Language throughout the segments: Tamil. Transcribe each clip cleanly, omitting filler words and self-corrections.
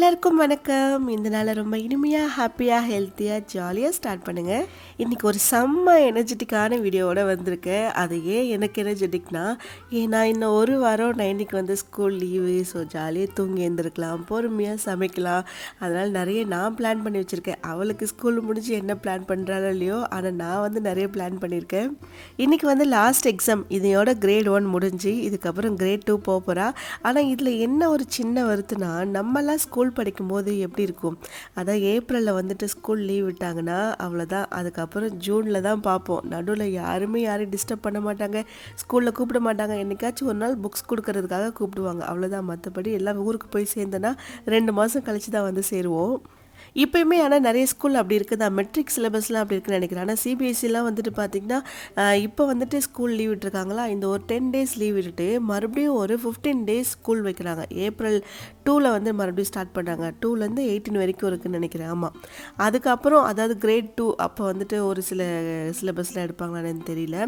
எல்லாருக்கும் வணக்கம். இந்த நாளை ரொம்ப இனிமையாக, ஹாப்பியாக, ஹெல்த்தியாக, ஜாலியாக ஸ்டார்ட் பண்ணுங்கள். இன்றைக்கி ஒரு செம்ம எனர்ஜெட்டிக்கான வீடியோவோட வந்திருக்கேன். அது ஏன் எனக்கு எனர்ஜெட்டிக்னா, ஏன்னா இன்னும் ஒரு வாரம் நைன்டிக்கு வந்து ஸ்கூல் லீவு. ஸோ ஜாலியாக தூங்கி எழுந்திருக்கலாம், பொறுமையாக சமைக்கலாம். அதனால் நிறைய நான் பிளான் பண்ணி வச்சுருக்கேன். அவளுக்கு ஸ்கூல் முடிஞ்சு என்ன பிளான் பண்ணுறாளோ இல்லையோ, ஆனால் நான் வந்து நிறைய பிளான் பண்ணியிருக்கேன். இன்றைக்கி வந்து லாஸ்ட் எக்ஸாம், இதையோட கிரேட் 1 முடிஞ்சு இதுக்கப்புறம் கிரேட் 2 போக போகிறா. ஆனால் இதில் என்ன ஒரு சின்ன வருத்துனா, நம்மளாம் ஸ்கூல் படிக்கும்போது எப்படி இருக்கும், அதான் ஏப்ரலில் வந்துட்டு ஸ்கூல் லீவ் விட்டாங்கன்னா அவ்வளோதான். அதுக்கப்புறம் ஜூனில் தான் பார்ப்போம். நடுவில் யாரையும் டிஸ்டர்ப் பண்ண மாட்டாங்க, ஸ்கூலில் கூப்பிட மாட்டாங்க. என்றைக்காச்சும் ஒரு நாள் புக்ஸ் கொடுக்கறதுக்காக கூப்பிடுவாங்க, அவ்வளோதான். மற்றபடி எல்லாம் ஊருக்கு போய் சேர்ந்தோன்னா 2 மாதம் கழித்து தான் வந்து சேருவோம். இப்போயுமே ஆனால் நிறைய ஸ்கூல் அப்படி இருக்குதா, மெட்ரிக் சிலபஸ்லாம் அப்படி இருக்குன்னு நினைக்கிறேன். ஆனால் சிபிஎஸ்சிலாம் வந்துட்டு பார்த்திங்கன்னா இப்போ வந்துட்டு ஸ்கூல் லீவ் விட்டுருக்காங்களா, இந்த ஒரு 10 டேஸ் லீவ் விட்டுட்டு மறுபடியும் ஒரு 15 டேஸ் ஸ்கூல் வைக்கிறாங்க. ஏப்ரல் 2ல் வந்து மறுபடியும் ஸ்டார்ட் பண்ணுறாங்க. 2லேருந்து 18 வரைக்கும் இருக்குதுன்னு நினைக்கிறேன். ஆமாம், அதுக்கப்புறம் அதாவது கிரேட் 2 அப்போ வந்துட்டு ஒரு சில சிலபஸ்லாம் எடுப்பாங்களான்னு தெரியல.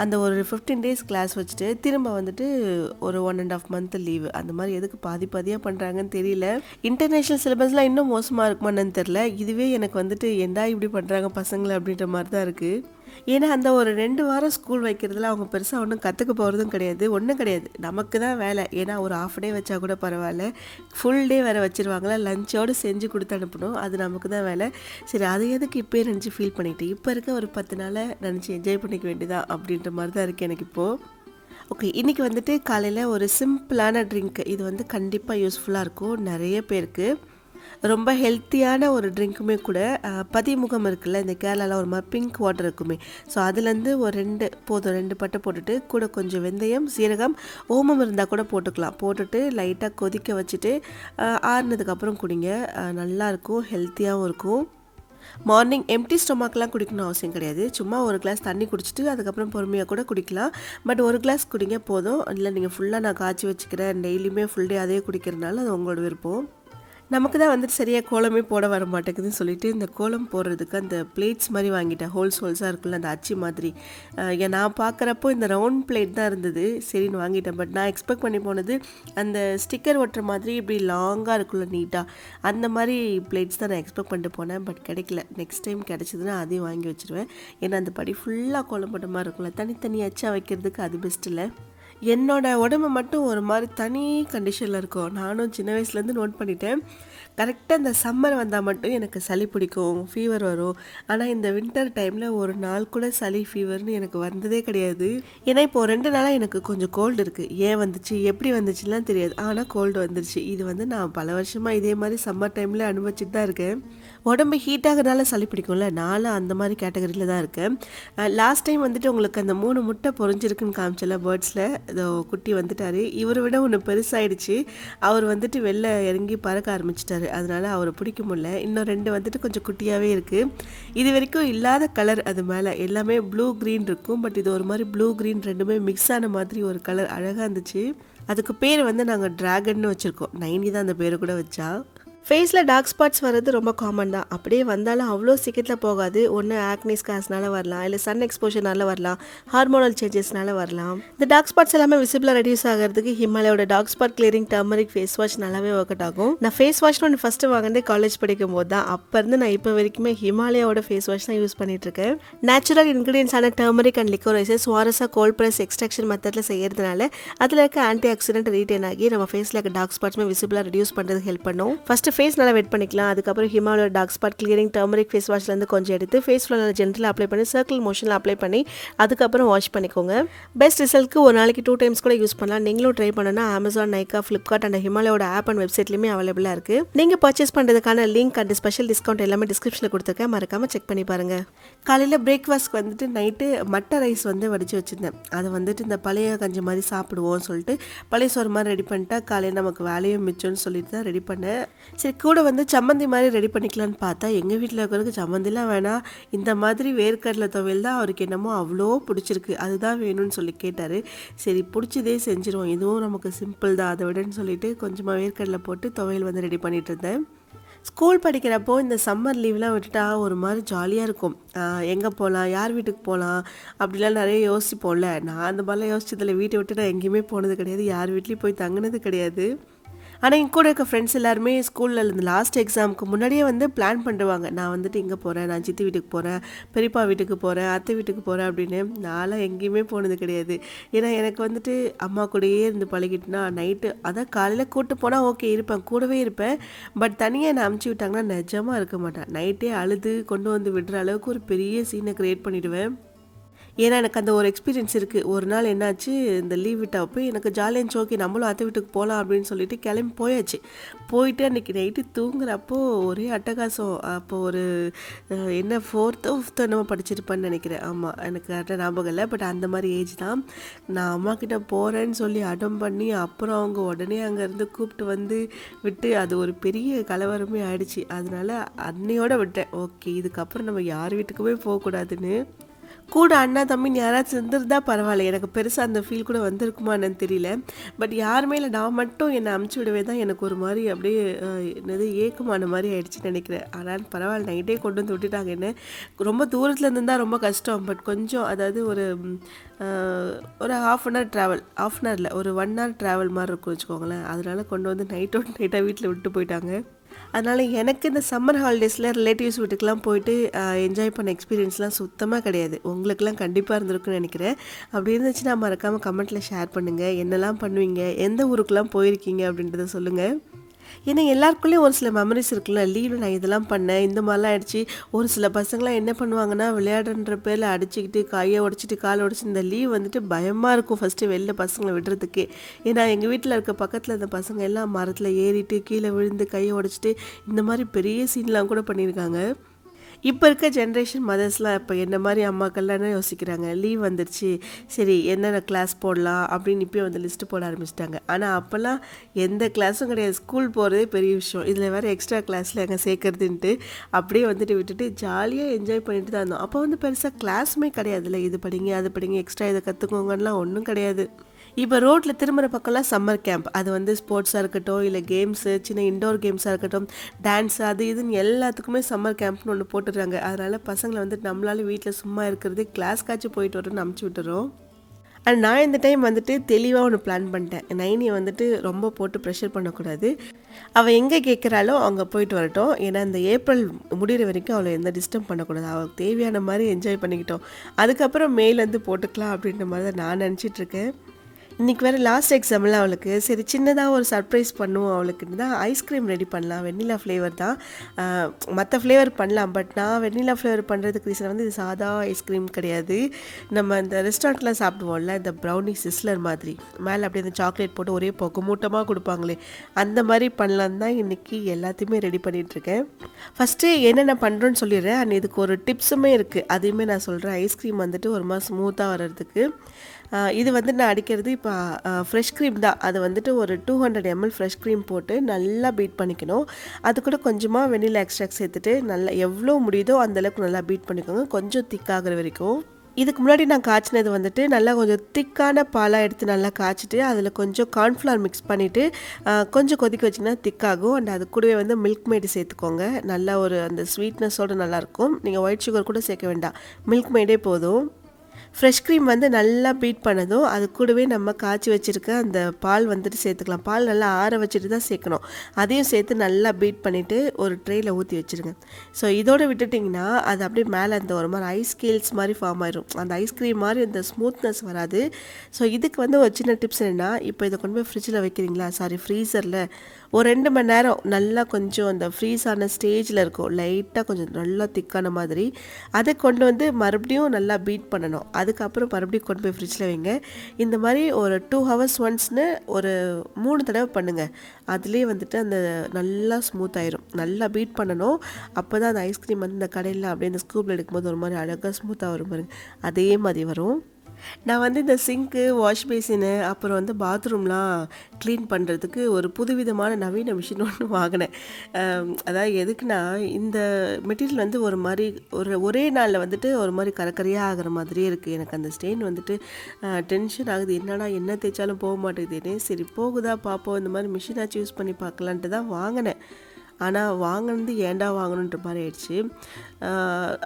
அந்த ஒரு 15 டேஸ் கிளாஸ் வச்சுட்டு திரும்ப வந்துட்டு ஒரு 1.5 மந்த் லீவு. அந்த மாதிரி எதுக்கு பாதியாக பண்ணுறாங்கன்னு தெரியல. இன்டர்நேஷ்னல் சிலபஸ்லாம் இன்னும் மோசமாக இருக்குமான்னு தெரில. இதுவே எனக்கு வந்துட்டு ஏன்டா இப்படி பண்ணுறாங்க பசங்களை அப்படின்ற மாதிரி தான் இருக்குது. ஏன்னா அந்த ஒரு 2 வாரம் ஸ்கூல் வைக்கிறதுல அவங்க பெருசாக ஒன்றும் கற்றுக்க போகிறதும் கிடையாது, ஒன்றும் கிடையாது. நமக்கு தான் வேலை. ஏன்னா ஒரு ½ டே வச்சா கூட பரவாயில்ல, ஃபுல் டே வேறு வச்சுருவாங்களா, லஞ்சோடு செஞ்சு கொடுத்து அனுப்பணும். அது நமக்கு தான் வேலை. சரி, அதை எதுக்கு இப்போயே நினச்சி ஃபீல் பண்ணிவிட்டு இப்போ இருக்க ஒரு 10 நாளை நினச்சி என்ஜாய் பண்ணிக்க வேண்டியதான் அப்படின்ற மாதிரி தான் இருக்குது எனக்கு இப்போது. ஓகே, இன்றைக்கி வந்துட்டு காலையில் ஒரு சிம்பிளான ட்ரிங்க். இது வந்து கண்டிப்பாக யூஸ்ஃபுல்லாக இருக்கும் நிறைய பேருக்கு. ரொம்ப ஹெல்த்தியான ஒரு ட்ரிங்க்குமே கூட. பதிமுகம் இருக்குல்ல, இந்த கேரளாவில் ஒரு மாதிரி பிங்க் வாட்டர் இருக்குமே, ஸோ அதுலேருந்து ஒரு 2 பட்டை போட்டுட்டு கூட கொஞ்சம் வெந்தயம், சீரகம், ஓமம் இருந்தால் கூட போட்டுக்கலாம். போட்டுட்டு லைட்டாக கொதிக்க வச்சுட்டு ஆறுனதுக்கப்புறம் குடிங்க. நல்லாயிருக்கும், ஹெல்த்தியாகவும் இருக்கும். மார்னிங் எம்டி ஸ்டொமக்கெலாம் குடிக்கணும் அவசியம் கிடையாது. சும்மா ஒரு கிளாஸ் தண்ணி குடிச்சிட்டு அதுக்கப்புறம் பொறுமையாக கூட குடிக்கலாம். பட் ஒரு கிளாஸ் குடிங்க போதும். இல்லை நீங்கள் ஃபுல்லாக நான் காய்ச்சி வச்சுக்கிறேன், டெய்லியுமே ஃபுல் டே அதே குடிக்கிறதுனால அது உங்களோட விருப்பம். நமக்கு தான் வந்துட்டு சரியாக கோலமே போட வர மாட்டேங்குதுன்னு சொல்லிட்டு இந்த கோலம் போடுறதுக்கு அந்த பிளேட்ஸ் மாதிரி வாங்கிட்டேன். ஹோல்ஸாக இருக்குல்ல, அந்த அச்சு மாதிரி. நான் பார்க்குறப்போ இந்த ரவுண்ட் பிளேட் தான் இருந்தது, சரின்னு வாங்கிட்டேன். பட் நான் எக்ஸ்பெக்ட் பண்ணி போனது அந்த ஸ்டிக்கர் ஒட்டுற மாதிரி இப்படி லாங்காக இருக்குல்ல, நீட்டாக அந்த மாதிரி பிளேட்ஸ் தான் நான் எக்ஸ்பெக்ட் பண்ணிட்டு போனேன். பட் கிடைக்கல. நெக்ஸ்ட் டைம் கிடச்சிதுன்னா அதையும் வாங்கி வச்சுருவேன். ஏன்னா அந்த படி ஃபுல்லாக கோலம் போட்ட மாதிரி இருக்கும்ல, தனித்தனி அச்சாக வைக்கிறதுக்கு அது பெஸ்ட் இல்லை. என்னோடய உடம்பு மட்டும் ஒரு மாதிரி தனி கண்டிஷனில் இருக்கும். நானும் சின்ன வயசுலேருந்து நோட் பண்ணிட்டேன். கரெக்டாக இந்த சம்மர் வந்தால் மட்டும் எனக்கு சளி பிடிக்கும், ஃபீவர் வரும். ஆனால் இந்த வின்டர் டைமில் ஒரு நாள் கூட சளி ஃபீவர்னு எனக்கு வந்ததே கிடையாது. ஏன்னா இப்போது 2 நாளாக எனக்கு கொஞ்சம் கோல்டு இருக்குது. ஏன் வந்துச்சு, எப்படி வந்துச்சுலாம் தெரியாது, ஆனால் கோல்டு வந்துருச்சு. இது வந்து நான் பல வருஷமாக இதே மாதிரி சம்மர் டைமில் அனுபவிச்சுட்டு தான் இருக்கேன். உடம்பு ஹீட் ஆகிறதுனால சளி பிடிக்கும்ல, நானும் அந்த மாதிரி கேட்டகரியில் தான் இருக்கேன். லாஸ்ட் டைம் வந்துட்டு உங்களுக்கு அந்த 3 முட்டை பொறிஞ்சிருக்குன்னு காமிச்சல பேர்ட்ஸில், இதோ குட்டி வந்துட்டார். இவரை விட ஒன்று பெருசாகிடுச்சு. அவர் வந்துட்டு வெளில இறங்கி பறக்க ஆரம்பிச்சிட்டாரு. அதனால் அவரை பிடிக்க முடியல. இன்னும் 2 வந்துட்டு கொஞ்சம் குட்டியாகவே இருக்குது. இது வரைக்கும் இல்லாத கலர், அது மேலே எல்லாமே ப்ளூ க்ரீன் இருக்கும். பட் இது ஒரு மாதிரி ப்ளூ க்ரீன் ரெண்டுமே மிக்ஸ் ஆன மாதிரி ஒரு கலர், அழகாக இருந்துச்சு. அதுக்கு பேர் வந்து நாங்கள் ட்ராகன்னு வச்சுருக்கோம். நைனி தான் அந்த பேரை கூட வச்சா. ஃபேஸில் டார்க் ஸ்பாட்ஸ் வர்றது ரொம்ப காமன் தான். அப்படியே வந்தாலும் அவ்வளோ சீக்கிரத்தில் போகாது. ஒன்று ஆக்னி ஸ்கார்ஸ்னால வரலாம், இல்லை சன் எக்ஸ்போஷர்னால வரலாம், ஹார்மோனல் சேஞ்சஸ்னால வரலாம். இந்த டார்க் ஸ்பாட்ஸ் எல்லாமே விசிபிளாக ரெடியூஸ் ஆகிறதுக்கு ஹிமாலயோட dark spot clearing turmeric face wash நல்லாவே ஒர்க் அவுட் ஆகும். நான் ஃபேஸ் வாஷ்னு ஒன்று ஃபஸ்ட்டு வாங்கினது காலேஜ் படிக்கும் போது தான். அப்போ இருந்து நான் இப்போ வரைக்குமே ஹிமாலயோட ஃபேஸ் வாஷ் தான் யூஸ் பண்ணிகிட்ருக்கேன். நேச்சுரல் இன்க்ரீடியன்ஸான டர்மரிக் அண்ட் லிக்கோரைசஸ் சுவாரஸாக கோல்ட் ப்ரெஸ் எக்ஸ்ட்ராக்ஷன் மெத்தடில் செய்யறதுனால அதில் இருக்க ஆன்டி ஆக்சிடென்ட் ரீட்டைன் ஆகி நம்ம ஃபேஸில் இருக்க டார்க் ஸ்பாட்ஸுமே விசிபிளாக ரெடியூஸ் பண்ணுறது ஹெல்ப் பண்ணும். ஃபஸ்ட்டு ஃபேஸ் நல்லா வெட் பண்ணிக்கலாம். அதுக்கப்புறம் Himalaya dark spot clearing turmeric face வாஷ்லேருந்து கொஞ்சம் எடுத்து ஃபேஸ் ஃபுல்லாக ஜென்ரலாக அப்ளை பண்ணி சர்க்கிள் மோஷனில் அப்ளை பண்ணி அதுக்கப்புறம் வாஷ் பண்ணிக்கோங்க. பெஸ்ட் ரிசல்ட்க்கு ஒரு நாளைக்கு 2 டைம்ஸ் கூட யூஸ் பண்ணலாம். நீங்களும் ட்ரை பண்ணணும்னா அமேசான், நைக்கா, ஃப்ளிப்கார்ட் அண்ட் ஹிமாலயோட ஆப் அண்ட் வெப்சைட்லையுமே அவைலபிளாக இருக்குது. நீங்கள் பர்ச்சேஸ் பண்ணுறதுக்கான லிங்க் அண்ட் ஸ்பெஷல் டிஸ்கவுண்ட் எல்லாமே டிஸ்கிரிப்ஷனில் கொடுத்துருக்கேன், மறக்காமல் செக் பண்ணி பாருங்கள். காலையில் பிரேக்ஃபாஸ்ட்க்கு வந்துட்டு நைட்டு மட்டை ரைஸ் வந்து வடித்து வச்சுருந்தேன். அதை வந்துட்டு இந்த பழைய கஞ்சி மாதிரி சாப்பிடுவோம்னு சொல்லிட்டு பழைய சோறு மாதிரி ரெடி பண்ணிட்டா காலையில் நமக்கு வேலையும் மிச்சம்னு சொல்லிட்டு தான் ரெடி பண்ணேன். சரி, கூட வந்து சம்மந்தி மாதிரி ரெடி பண்ணிக்கலான்னு பார்த்தா எங்கள் வீட்டில் இருக்கிறதுக்கு சம்மந்திலாம் வேணாம், இந்த மாதிரி வேர்க்கடலை துவையல் தான் அவருக்கு என்னமோ அவ்வளோ பிடிச்சிருக்கு, அதுதான் வேணும்னு சொல்லி கேட்டார். சரி, பிடிச்சதே செஞ்சுருவோம், இதுவும் நமக்கு சிம்பிள் தான், அதை விடன்னு சொல்லிட்டு கொஞ்சமாக வேர்க்கடலை போட்டு துவையல் வந்து ரெடி பண்ணிகிட்டு இருந்தேன். ஸ்கூல் படிக்கிறப்போ இந்த சம்மர் லீவ்லாம் விட்டுட்டா ஒரு மாதிரி ஜாலியாக இருக்கும். எங்கே போகலாம், யார் வீட்டுக்கு போகலாம் அப்படிலாம் நிறைய யோசிப்போம்ல. நான் அந்த மாதிரிலாம் யோசிச்சதில்லை. வீட்டை விட்டு நான் எங்கேயுமே போனது கிடையாது, யார் வீட்லேயும் போய் தங்கினது கிடையாது. ஆனால் என் கூட இருக்க ஃப்ரெண்ட்ஸ் எல்லாருமே ஸ்கூலில் இந்த லாஸ்ட் எக்ஸாமுக்கு முன்னாடியே வந்து பிளான் பண்ணுவாங்க. நான் வந்துட்டு இங்கே போகிறேன், நான் சித்தி வீட்டுக்கு போகிறேன், பெரியப்பா வீட்டுக்கு போகிறேன், அத்தை வீட்டுக்கு போகிறேன் அப்படின்னு. நான்லாம் எங்கேயுமே போனது கிடையாது. ஏன்னா எனக்கு வந்துட்டு அம்மா கூடயே இருந்து பழகிட்டுனா நைட்டு அதான் காலையில் கூப்பிட்டு போனால் ஓகே இருப்பேன், கூடவே இருப்பேன். பட் தனியாக என்னை அமுச்சு விட்டாங்கன்னா நிஜமாக இருக்க மாட்டேன். நைட்டே அழுது கொண்டு வந்து விடுற அளவுக்கு ஒரு பெரிய சீனை க்ரியேட் பண்ணிவிடுவேன். ஏன்னா எனக்கு அந்த ஒரு எக்ஸ்பீரியன்ஸ் இருக்குது. ஒரு நாள் என்னாச்சு, இந்த லீவ் விட்டப்போ எனக்கு ஜாலியாக இருந்துச்சு. ஓகே நம்மளும் அத்தை வீட்டுக்கு போகலாம் அப்படின்னு சொல்லிட்டு கிளம்பி போயாச்சு. போயிட்டு அன்றைக்கி நைட்டு தூங்குறப்போ ஒரே அட்டகாசம். அப்போ ஒரு என்ன 4th or 5th என்னமோ படிச்சிருப்பேன்னு நினைக்கிறேன். ஆமாம், எனக்கு கரெக்டாக ஞாபகம் இல்லை. பட் அந்த மாதிரி ஏஜ் தான். நான் அம்மா கிட்டே போகிறேன்னு சொல்லி அடம் பண்ணி அப்புறம் அவங்க உடனே அங்கேருந்து கூப்பிட்டு வந்து விட்டு அது ஒரு பெரிய கலவரமே ஆயிடுச்சு. அதனால அன்னையோடு விட்டேன். ஓகே இதுக்கப்புறம் நம்ம யார் வீட்டுக்குமே போகக்கூடாதுன்னு. கூட அண்ணா தம்பின்னு யாராச்சும் இருந்திருந்தா பரவாயில்ல, எனக்கு பெருசாக அந்த ஃபீல் கூட வந்திருக்குமா என்னன்னு தெரியல. பட் யாருமே இல்லை, நான் மட்டும் என்னை அமுச்சு விடவே தான் எனக்கு ஒரு மாதிரி அப்படியே என்னது ஏக்கமான மாதிரி ஆயிடுச்சுன்னு நினைக்கிறேன். ஆனால் பரவாயில்ல, நைட்டே கொண்டு வந்து விட்டுட்டாங்க. என்ன ரொம்ப தூரத்தில் இருந்தால் ரொம்ப கஷ்டம். பட் கொஞ்சம் அதாவது ஒரு ½ அன் ஹவர் ட்ராவல், ½ அன் ஹவரில் ஒரு 1 hour ட்ராவல் மாதிரி இருக்கும் வச்சுக்கோங்களேன். அதனால கொண்டு வந்து நைட்டாக வீட்டில் விட்டு போயிட்டாங்க. அதனால் எனக்கு இந்த சம்மர் ஹாலிடேஸில் ரிலேட்டிவ்ஸ் வீட்டுக்கெலாம் போயிட்டு என்ஜாய் பண்ண எக்ஸ்பீரியன்ஸ்லாம் சுத்தமாக கிடையாது. உங்களுக்கெல்லாம் கண்டிப்பாக இருந்திருக்குன்னு நினைக்கிறேன். அப்படி இருந்துச்சுன்னா மறக்காமல் கமெண்ட்டில் ஷேர் பண்ணுங்கள். என்னெல்லாம் பண்ணுவீங்க, எந்த ஊருக்கெலாம் போயிருக்கீங்க அப்படின்றத சொல்லுங்கள். ஏன்னா எல்லாருக்குள்ளேயும் ஒரு சில மெமரிஸ் இருக்குல்ல, லீவில் நான் இதெல்லாம் பண்ணேன், இந்த மாதிரிலாம் ஆயிடுச்சு. ஒரு சில பசங்களாம் என்ன பண்ணுவாங்கன்னா விளையாடுன்ற பேரில் அடிச்சுக்கிட்டு கையை உடச்சிட்டு காலை உடச்சி, இந்த லீவ் வந்துட்டு பயமாக இருக்கும் ஃபஸ்ட்டு வெளில பசங்களை விடுறதுக்கே. ஏன்னா எங்கள் வீட்டில் இருக்க பக்கத்தில் இந்த பசங்க எல்லாம் மரத்தில் ஏறிட்டு கீழே விழுந்து கையை உடச்சிட்டு இந்த மாதிரி பெரிய சீன்லாம் கூட பண்ணியிருக்காங்க. இப்போ இருக்க ஜென்ரேஷன் மதர்ஸ்லாம் இப்போ என்ன மாதிரி அம்மாக்கள்லாம் என்ன யோசிக்கிறாங்க, லீவ் வந்துருச்சு சரி என்னென்ன கிளாஸ் போடலாம் அப்படின்னு இப்போயே வந்து லிஸ்ட்டு போட ஆரம்பிச்சிட்டாங்க. ஆனால் அப்போல்லாம் எந்த கிளாஸும் கிடையாது. ஸ்கூல் போகிறதே பெரிய விஷயம். இதில் வேறு எக்ஸ்ட்ரா கிளாஸில் எங்கே சேர்க்கறதுன்ட்டு அப்படியே வந்துட்டு விட்டுட்டு ஜாலியாக என்ஜாய் பண்ணிட்டு தான் இருந்தோம். அப்போ வந்து பெருசாக கிளாஸுமே கிடையாதுல்ல, இது படிங்க அது படிங்க எக்ஸ்ட்ரா இதை கற்றுக்கோங்கலாம் ஒன்றும் கிடையாது. இப்போ ரோட்டில் திரும்புகிற பக்கம்லாம் சம்மர் கேம்ப், அது வந்து ஸ்போர்ட்ஸாக இருக்கட்டும், இல்லை கேம்ஸு, சின்ன இன்டோர் கேம்ஸாக இருக்கட்டும், டான்ஸ் அது இதுன்னு எல்லாத்துக்குமே சம்மர் கேம்ப்னு ஒன்று போட்டுடுறாங்க. அதனால் பசங்களை வந்துட்டு நம்மளால வீட்டில் சும்மா இருக்கிறது கிளாஸ்க்காச்சும் போயிட்டு வரணும்னு அமுச்சு விட்டுறோம். அண்ட் நான் இந்த டைம் வந்துட்டு தெளிவாக ஒன்று பிளான் பண்ணிட்டேன். நைனியை வந்துட்டு ரொம்ப போட்டு ப்ரெஷர் பண்ணக்கூடாது. அவள் எங்கே கேட்குறாளோ அங்கே போயிட்டு வரட்டும். ஏன்னா இந்த ஏப்ரல் முடிகிற வரைக்கும் அவளை எந்த டிஸ்டர்ப் பண்ணக்கூடாது. அவளுக்கு தேவையான மாதிரி என்ஜாய் பண்ணிக்கிட்டோம். அதுக்கப்புறம் மேலேருந்து போட்டுக்கலாம் அப்படின்ற மாதிரி தான் நான் நினச்சிட்ருக்கேன். இன்றைக்கி வேறு லாஸ்ட் எக்ஸாம்லாம் அவளுக்கு. சரி சின்னதாக ஒரு சர்ப்ரைஸ் பண்ணுவோம் அவளுக்குன்னு தான் ஐஸ்கிரீம் ரெடி பண்ணலாம். வெண்ணிலா ஃப்ளேவர் தான், மற்ற ஃப்ளேவர் பண்ணலாம். பட் நான் வெண்ணிலா ஃப்ளேவர் பண்ணுறதுக்கு ரீசன் வந்து இது சாதா ஐஸ்கிரீம் கிடையாது. நம்ம இந்த ரெஸ்டாரண்ட்லாம் சாப்பிடுவோம்ல, இந்த ப்ரௌனி சிஸ்லர் மாதிரி மேலே அப்படியே இந்த சாக்லேட் போட்டு ஒரே பொக்கு மூட்டமாக கொடுப்பாங்களே, அந்த மாதிரி பண்ணலான்னு தான் இன்றைக்கி எல்லாத்தையுமே ரெடி பண்ணிகிட்ருக்கேன். ஃபஸ்ட்டு என்னென்ன பண்ணுறோன்னு சொல்லிடுறேன். அண்ட் இதுக்கு ஒரு டிப்ஸுமே இருக்குது, அதையுமே நான் சொல்கிறேன். ஐஸ்கிரீம் வந்துட்டு ஒரு மாதிரி ஸ்மூத்தாக வர்றதுக்கு இது வந்து நான் அடிக்கிறது இப்போ ஃப்ரெஷ் க்ரீம் தான். அது வந்துட்டு ஒரு 200 ml ஃப்ரெஷ் க்ரீம் போட்டு நல்லா பீட் பண்ணிக்கணும். அது கூட கொஞ்சமாக வெண்ணிலா எக்ஸ்ட்ராக்ட் சேர்த்துட்டு நல்லா எவ்வளோ முடியுதோ அந்தளவுக்கு நல்லா பீட் பண்ணிக்கோங்க, கொஞ்சம் திக்காகிற வரைக்கும். இதுக்கு முன்னாடி நான் காய்ச்சினது வந்துட்டு நல்லா கொஞ்சம் திக்கான பாலாக எடுத்து நல்லா காய்ச்சிட்டு அதில் கொஞ்சம் கார்ன்ஃப்ளவர் மிக்ஸ் பண்ணிவிட்டு கொஞ்சம் கொதிக்க வச்சிங்கன்னா திக்காகும். அண்ட் அது கூடவே வந்து மில்க் மேடு சேர்த்துக்கோங்க. நல்லா ஒரு அந்த ஸ்வீட்னஸோடு நல்லாயிருக்கும். நீங்கள் ஒயிட் சுகர் கூட சேர்க்க வேண்டாம், மில்க் மேடே போதும். ஃப்ரெஷ் க்ரீம் வந்து நல்லா பீட் பண்ணதும் அது கூடவே நம்ம காய்ச்சி வச்சுருக்க அந்த பால் வந்துட்டு சேர்த்துக்கலாம். பால் நல்லா ஆற வச்சுட்டு தான் சேர்க்கணும். அதையும் சேர்த்து நல்லா பீட் பண்ணிவிட்டு ஒரு ட்ரேயில் ஊற்றி வச்சுருங்க. ஸோ இதோடு விட்டுட்டிங்கன்னா அது அப்படியே மேலே அந்த ஒரு மாதிரி ஐஸ் கேல்ஸ் மாதிரி ஃபார்ம் ஆயிரும். அந்த ஐஸ்கிரீம் மாதிரி அந்த ஸ்மூத்னஸ் வராது. ஸோ இதுக்கு வந்து ஒரு சின்ன டிப்ஸ் என்னென்னா, இப்போ இதை கொண்டு போய் ஃப்ரிட்ஜில் வைக்கிறீங்களா, ஃப்ரீசரில் ஒரு 2 மணி நேரம் நல்லா கொஞ்சம் அந்த ஃப்ரீஸ் ஆன ஸ்டேஜில் இருக்கும், லைட்டாக கொஞ்சம் நல்லா திக்கான மாதிரி. அதை கொண்டு வந்து மறுபடியும் நல்லா பீட் பண்ணணும். அதுக்கப்புறம் மறுபடியும் கொண்டு போய் ஃப்ரிட்ஜில் வைங்க. இந்த மாதிரி ஒரு 2 hours ஒன்ஸ்னு ஒரு 3 தடவை பண்ணுங்கள். அதுலேயே வந்துட்டு அந்த நல்லா ஸ்மூத் ஆயிரும். நல்லா பீட் பண்ணணும். அப்போ தான் அந்த ஐஸ்கிரீம் வந்து இந்த கடையில் அப்படியே இந்த ஸ்கூப்பில் எடுக்கும்போது ஒரு மாதிரி அழகாக ஸ்மூத்தாக வரும் பாருங்க, அதே மாதிரி வரும். நான் வந்து இந்த சிங்க்கு, வாஷ் பேசினு, அப்புறம் வந்து பாத்ரூம்லாம் க்ளீன் பண்ணுறதுக்கு ஒரு புதுவிதமான நவீன மிஷின் ஒன்று வாங்கினேன். அதாவது எதுக்குன்னா, இந்த மெட்டீரியல் வந்து ஒரு மாதிரி ஒரே நாளில் வந்துட்டு ஒரு மாதிரி கரக்கரையாக ஆகிற மாதிரியே இருக்குது. எனக்கு அந்த ஸ்டெயின் வந்துட்டு டென்ஷன் ஆகுது. என்னடா என்ன தேய்ச்சாலும் போக மாட்டேங்குதுன்னு. சரி போகுதா பார்ப்போம், இந்த மாதிரி மிஷினாச்சும் யூஸ் பண்ணி பார்க்கலான்ட்டு தான் வாங்கினேன். ஆனால் வாங்கினது ஏன்டா வாங்கணுன்ற மாதிரி ஆயிடுச்சு.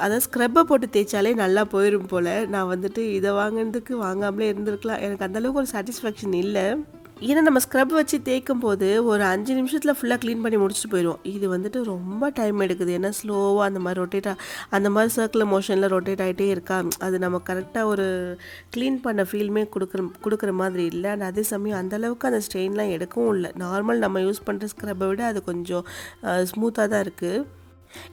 அதாவது ஸ்க்ரப்பை போட்டு தேய்ச்சாலே நல்லா போயிடும் போல். நான் வந்துட்டு இதை வாங்கினதுக்கு வாங்காமலே இருந்திருக்கலாம். எனக்கு அந்தளவுக்கு ஒரு சாட்டிஸ்ஃபேக்ஷன் இல்லை. ஏன்னா நம்ம ஸ்க்ரப் வச்சு தேய்க்கும் போது ஒரு 5 நிமிஷத்தில் ஃபுல்லாக க்ளீன் பண்ணி முடிச்சுட்டு போயிடும். இது வந்துட்டு ரொம்ப டைம் எடுக்குது. ஏன்னா ஸ்லோவாக அந்த மாதிரி அந்த மாதிரி சர்க்குலர் மோஷனில் ரொட்டேட் ஆகிட்டே இருக்கா. அது நம்ம கரெக்டாக ஒரு க்ளீன் பண்ண ஃபீல்மே கொடுக்குற மாதிரி இல்லை. அண்ட் அதே சமயம் அந்தளவுக்கு அந்த ஸ்ட்ரெயின்லாம் எடுக்கவும் இல்லை. நார்மல் நம்ம யூஸ் பண்ணுற ஸ்க்ரப்பை விட அது கொஞ்சம் ஸ்மூத்தாக தான் இருக்குது.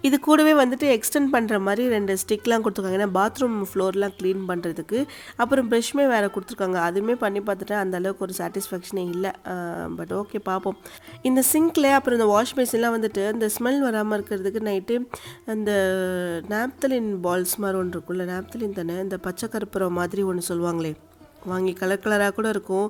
இது கூடவே வந்துட்டு எக்ஸ்டெண்ட் பண்ணுற மாதிரி 2 ஸ்டிக்லாம் கொடுத்துருக்காங்க. ஏன்னா பாத்ரூம் ஃப்ளோர்லாம் க்ளீன் பண்ணுறதுக்கு. அப்புறம் ப்ரஷ்மே வேறு கொடுத்துருக்காங்க. அதுவுமே பண்ணி பார்த்துட்டேன். அந்தளவுக்கு ஒரு சாட்டிஸ்ஃபேக்ஷனே இல்லை. பட் ஓகே பார்ப்போம். இந்த சிங்க்ல அப்புறம் இந்த வாஷ் பேசின்லாம் வந்துட்டு இந்த ஸ்மெல் வராமல் இருக்கிறதுக்கு நைட்டு அந்த நாப்தலின் பால்ஸ் மாதிரி ஒன்று இருக்குல்ல, நாப்தலின் தானே, இந்த பச்சை கருப்புரம் மாதிரி ஒன்று சொல்லுவாங்களே, வாங்கி கலர் கலராக கூட இருக்கும்,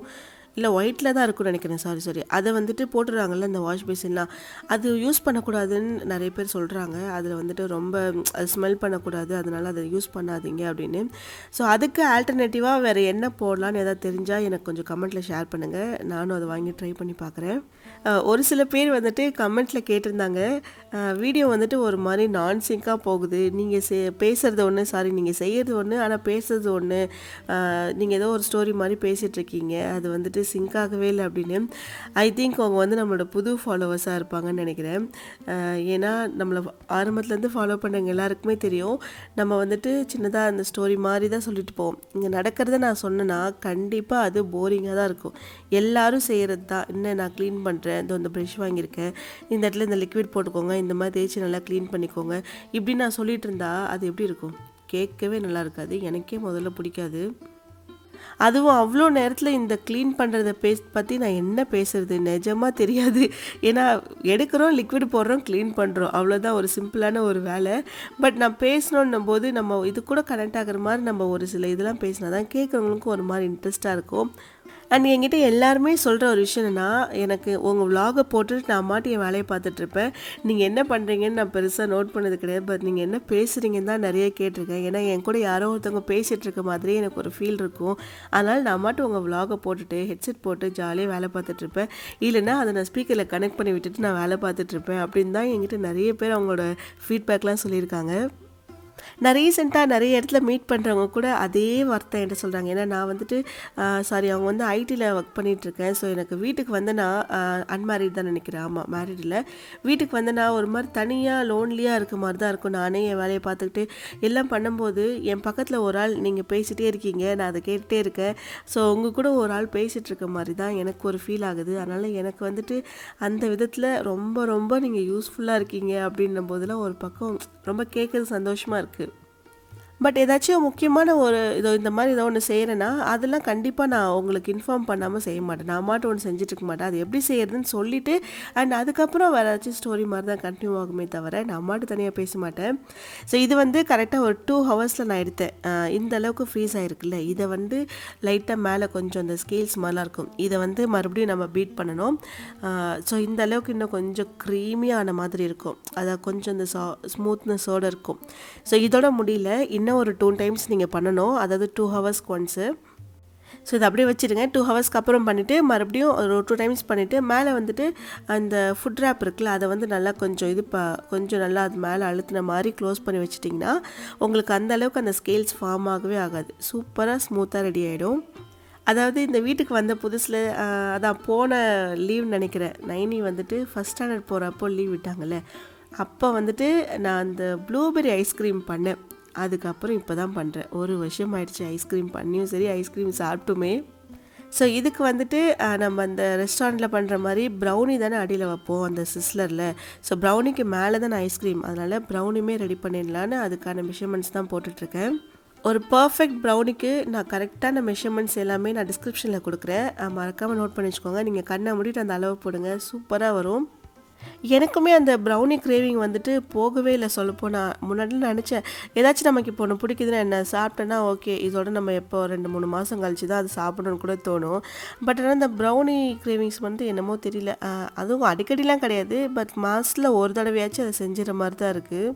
இல்லை ஒயிட்டில் தான் இருக்கும்னு நினைக்கிறேன். சாரி அதை வந்துட்டு போட்டுடுறாங்கல்ல இந்த வாஷ் பேசின்லாம். அது யூஸ் பண்ணக்கூடாதுன்னு நிறைய பேர் சொல்கிறாங்க. அதில் வந்துட்டு ரொம்ப அது ஸ்மெல் பண்ணக்கூடாது, அதனால் அதை யூஸ் பண்ணாதீங்க அப்படின்னு. ஸோ அதுக்கு ஆல்டர்னேட்டிவாக வேறு என்ன போடலான்னு எதாவது தெரிஞ்சால் எனக்கு கொஞ்சம் கமெண்ட்டில் ஷேர் பண்ணுங்கள். நானும் அதை வாங்கி ட்ரை பண்ணி பார்க்குறேன். ஒரு சில பேர் வந்துட்டு கமெண்ட்டில் கேட்டிருந்தாங்க, வீடியோ வந்துட்டு ஒரு மாதிரி நான்சிங்காக போகுது, நீங்கள் பேசுகிறது ஒன்று, நீங்கள் செய்கிறது ஒன்று, ஆனால் பேசுறது ஒன்று, நீங்கள் ஏதோ ஒரு ஸ்டோரி மாதிரி பேசிகிட்ருக்கீங்க, அது வந்துட்டு சிங்க் ஆகவே இல்லை அப்படின்னு. ஐ திங்க் அவங்க வந்து நம்மளோட புது ஃபாலோவர்ஸாக இருப்பாங்கன்னு நினைக்கிறேன். ஏன்னா நம்மளை ஆரம்பத்துலேருந்து ஃபாலோ பண்ணுறவங்க எல்லாருக்குமே தெரியும், நம்ம வந்துட்டு சின்னதாக அந்த ஸ்டோரி மாதிரி தான் சொல்லிட்டு போவோம். இங்கே நடக்கிறத நான் சொன்னேன்னா கண்டிப்பாக அது போரிங்காக தான் இருக்கும். எல்லோரும் செய்கிறது தான். இன்னும் நான் க்ளீன் பண்ணுறேன், இந்த ப்ரஷ் வாங்கியிருக்கேன், இந்த இடத்துல இந்த லிக்விட் போட்டுக்கோங்க, இந்த மாதிரி தேய்ச்சி நல்லா க்ளீன் பண்ணிக்கோங்க, இப்படி நான் சொல்லிகிட்டு இருந்தா அது எப்படி இருக்கும்? கேட்கவே நல்லா இருக்காது. எனக்கே முதல்ல பிடிக்காது. அதுவும் அவ்வளோ நேரத்தில் இந்த க்ளீன் பண்ணுறத பற்றி நான் என்ன பேசுகிறது நிஜமாக தெரியாது. ஏன்னா எடுக்கிறோம், லிக்விட் போடுறோம், க்ளீன் பண்ணுறோம், அவ்வளோதான். ஒரு சிம்பிளான ஒரு வேலை. பட் நான் பேசணுன்னும் போது நம்ம இது கூட கனெக்ட் ஆகிற மாதிரி நம்ம ஒரு சில இதெல்லாம் பேசினா தான் கேட்குறவங்களுக்கும் ஒரு மாதிரி இன்ட்ரெஸ்ட்டாக இருக்கும். அண்ட் என்கிட்ட எல்லாருமே சொல்கிற ஒரு விஷயம் என்னென்னா, எனக்கு உங்கள் விலாகை போட்டுட்டு நான் மாட்டி என் வேலையை பார்த்துட்ருப்பேன், நீங்கள் என்ன பண்ணுறீங்கன்னு நான் பெருசாக நோட் பண்ணது கிடையாது. பட் நீங்கள் என்ன பேசுகிறீங்கன்னு தான் நிறைய கேட்டிருக்கேன். ஏன்னா என் கூட யாரோ ஒருத்தவங்க பேசிகிட்டு இருக்க மாதிரியே எனக்கு ஒரு ஃபீல் இருக்கும். அதனால் நான் மாட்டு உங்கள் விலாகை போட்டுட்டு ஹெட்செட் போட்டு ஜாலியாக வேலை பார்த்துட்ருப்பேன். இல்லைன்னா அதை நான் ஸ்பீக்கரில் கனெக்ட் பண்ணி விட்டுட்டு நான் வேலை பார்த்துட்ருப்பேன் அப்படின்னு தான் என்கிட்ட நிறைய பேர் அவங்களோட ஃபீட்பேக்லாம் சொல்லியிருக்காங்க. நான் ரீசெண்டாக நிறைய இடத்துல மீட் பண்ணுறவங்க கூட அதே வார்த்தை என்கிட்ட சொல்கிறாங்க. ஏன்னா நான் வந்துட்டு அவங்க வந்து ஐடியில் ஒர்க் பண்ணிகிட்ருக்கேன். ஸோ எனக்கு வீட்டுக்கு வந்து நான் அன்மேரிட் தான் நினைக்கிறேன். ஆமாம், மேரிட் இல்லை. வீட்டுக்கு வந்து நான் ஒரு மாதிரி தனியாக லோன்லியாக இருக்க மாதிரி தான் இருக்கும். நானே என் வேலையை பார்த்துக்கிட்டு எல்லாம் பண்ணும்போது என் பக்கத்தில் ஒரு ஆள் நீங்கள் பேசிகிட்டே இருக்கீங்க, நான் அதை கேட்டுகிட்டே இருக்கேன். ஸோ உங்கள் கூட ஒரு ஆள் பேசிகிட்டு இருக்க மாதிரி தான் எனக்கு ஒரு ஃபீல் ஆகுது. அதனால் எனக்கு வந்துட்டு அந்த விதத்தில் ரொம்ப ரொம்ப நீங்கள் யூஸ்ஃபுல்லாக இருக்கீங்க அப்படின்னும் போதெல்லாம் ஒரு பக்கம் ரொம்ப கேட்குறது சந்தோஷமாக இருக்குது. பட் ஏதாச்சும் முக்கியமான ஒரு இந்த மாதிரி ஏதோ ஒன்று செய்கிறேன்னா அதெல்லாம் கண்டிப்பாக நான் உங்களுக்கு இன்ஃபார்ம் பண்ணாமல் செய்ய மாட்டேன். நான் மாட்டு ஒன்று செஞ்சுட்ருக்க மாட்டேன். அது எப்படி செய்கிறதுன்னு சொல்லிவிட்டு அண்ட் அதுக்கப்புறம் வேறு ஏதாச்சும் ஸ்டோரி மாதிரி தான் கண்டினியூ ஆகுமே தவிர நான் மாட்டு தனியாக பேச மாட்டேன். ஸோ இது வந்து கரெக்டாக ஒரு 2 ஹவர்ஸில் நான் எடுத்தேன். இந்த அளவுக்கு ஃப்ரீஸ் ஆகிருக்குல்ல, இதை வந்து லைட்டாக மேலே கொஞ்சம் அந்த ஸ்கேல்ஸ் மாதிரிலாம் இருக்கும், இதை வந்து மறுபடியும் நம்ம பீட் பண்ணணும். ஸோ இந்த அளவுக்கு இன்னும் கொஞ்சம் க்ரீமியான மாதிரி இருக்கும், அதாவது கொஞ்சம் இந்த ஸ்மூத்னஸோடு இருக்கும். ஸோ இதோட முடியல, இன்னும் ஒரு 2 டைம்ஸ் நீங்கள் பண்ணணும், அதாவது 2 ஹவர்ஸ்க்கு ஒன்ஸு. ஸோ இதை அப்படியே வச்சுருங்க. 2 ஹவர்ஸ்க்கு அப்புறம் பண்ணிவிட்டு மறுபடியும் ஒரு 2 டைம்ஸ் பண்ணிவிட்டு மேலே வந்துட்டு அந்த ஃபுட் ரேப் இருக்குல்ல, அதை வந்து நல்லா கொஞ்சம் கொஞ்சம் நல்லா அது மேலே அழுத்தின மாதிரி க்ளோஸ் பண்ணி வச்சிட்டிங்கன்னா உங்களுக்கு அந்த அளவுக்கு அந்த ஸ்கேல்ஸ் ஃபார்ம் ஆகவே ஆகாது. சூப்பராக ஸ்மூத்தாக ரெடி ஆகிடும். அதாவது இந்த வீட்டுக்கு வந்த புதுசில் அதான் போன லீவ் நினைக்கிறேன், நைனி வந்துட்டு ஃபஸ்ட் ஸ்டாண்டர்ட் போகிறப்போ லீவ் விட்டாங்கல்ல, அப்போ வந்துட்டு நான் அந்த ப்ளூபெர்ரி ஐஸ்கிரீம் பண்ணேன். அதுக்கப்புறம் இப்போ தான் பண்ணுறேன். 1 வருஷம் ஆயிடுச்சு ஐஸ்கிரீம் பண்ணியும் சரி, ஐஸ்கிரீம் சாப்பிட்டுமே. ஸோ இதுக்கு வந்துட்டு நம்ம அந்த ரெஸ்டாரண்ட்டில் பண்ணுற மாதிரி ப்ரௌனி தானே அடியில் வைப்போம் அந்த சிஸ்லரில். ஸோ ப்ரௌனிக்கு மேலே தான் ஐஸ்கிரீம், அதனால் ப்ரௌனியுமே ரெடி பண்ணிடலான்னு அதுக்கான மெஷர்மெண்ட்ஸ் தான் போட்டுட்ருக்கேன். ஒரு பர்ஃபெக்ட் ப்ரௌனிக்கு நான் கரெக்டான மெஷர்மெண்ட்ஸ் எல்லாமே நான் டிஸ்கிரிப்ஷனில் கொடுக்குறேன், மறக்காமல் நோட் பண்ணி வச்சுக்கோங்க. நீங்கள் கண்ணை மூடிட்டு அந்த அளவு போடுங்க, சூப்பராக வரும். எனக்குமே அந்த ப்ரௌனி கிரேவிங் வந்துட்டு போகவே இல்லை. சொல்லப்போ நான் முன்னாடி நினச்சேன், ஏதாச்சும் நமக்கு இப்போ ஒன்று பிடிக்குதுன்னா என்ன சாப்பிட்டேன்னா ஓகே, இதோட நம்ம எப்போ 2-3 மாதம் கழிச்சு தான் அது சாப்பிடணும்னு கூட தோணும். பட் ஆனால் இந்த ப்ரௌனி கிரேவிங்ஸ் வந்து என்னமோ தெரியல, அதுவும் அடிக்கடிலாம் கிடையாது, பட் மாதத்தில் ஒரு தடவையாச்சும் அதை செஞ்சுற மாதிரி தான் இருக்குது.